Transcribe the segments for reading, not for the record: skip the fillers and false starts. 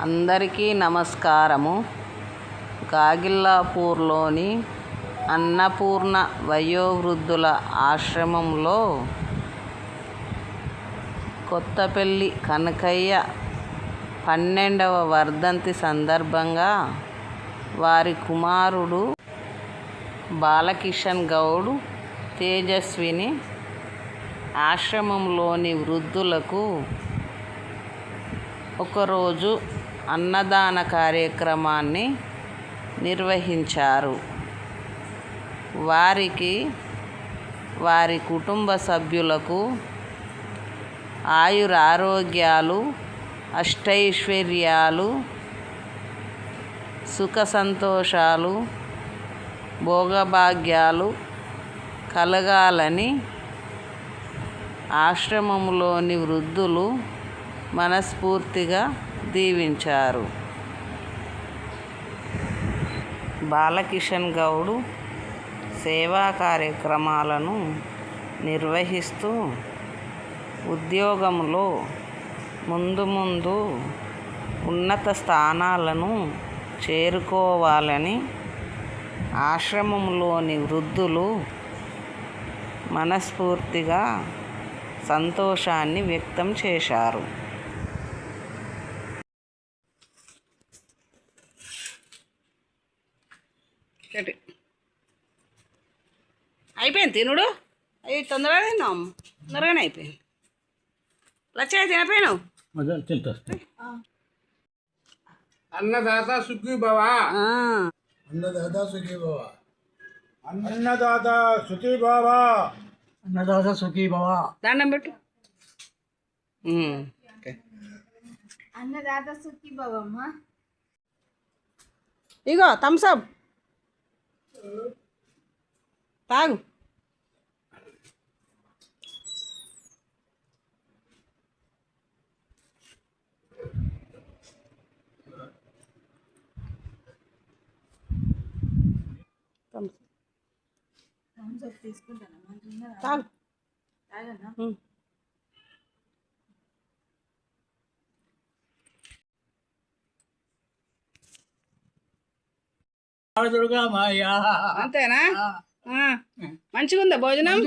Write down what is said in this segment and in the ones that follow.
అందరికీ నమస్కారము. గాగిల్లాపూర్లోని అన్నపూర్ణ వయోవృద్ధుల ఆశ్రమంలో కొత్తపల్లి కనకయ్య 12వ వర్ధంతి సందర్భంగా వారి కుమారుడు బాలకిషన్ గౌడ్ తేజస్విని ఆశ్రమంలోని వృద్ధులకు ఒకరోజు అన్నదాన కార్యక్రమాన్ని నిర్వహించారు. వారికి వారి కుటుంబ సభ్యులకు ఆయురారోగ్యాలు, అష్టైశ్వర్యాలు, సుఖ సంతోషాలు, భోగభాగ్యాలు కలగాలని ఆశ్రమంలోని వృద్ధులు మనస్ఫూర్తిగా దీవించారు. బాలకిషన్ గౌడ్ సేవా కార్యక్రమాలను నిర్వహిస్తూ ఉద్యోగంలో ముందు ఉన్నత స్థానాలను చేరుకోవాలని ఆశ్రమంలోని వృద్ధులు మనస్ఫూర్తిగా సంతోషాన్ని వ్యక్తం చేశారు. అయిపోయింది తినుడు. అవి తొందరగా తిన్నాం, తొందరగానే అయిపోయింది. లచ్చ తినపోయినావు. అన్నదాత సుఖీ భవ, అన్నదాత సుఖీ భవ, అన్నదాత సుఖీ భవ, అన్నదాత సుఖీ భవ. దండం పెట్టు. అన్నదాత సుఖీ భవమ్మ. ఇగో థమ్సప్ తాగు. థమ్సప్ తీసుకుంటాను. తాగు. తాగన్నా? అంతేనా? మంచిగా ఉందా భోజనం?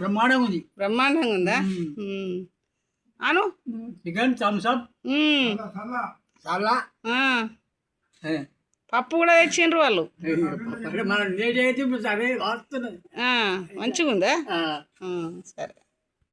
బ్రహ్మాండంగా ఉంది. బ్రహ్మాండంగా ఉందా? అను చికెన్ థమ్సప్ చాలా పప్పు కూడా తెచ్చిండ్రు వాళ్ళు. మనం లేట్ అయితే సరే వస్తున్నది. మంచిగా ఉందా? సరే.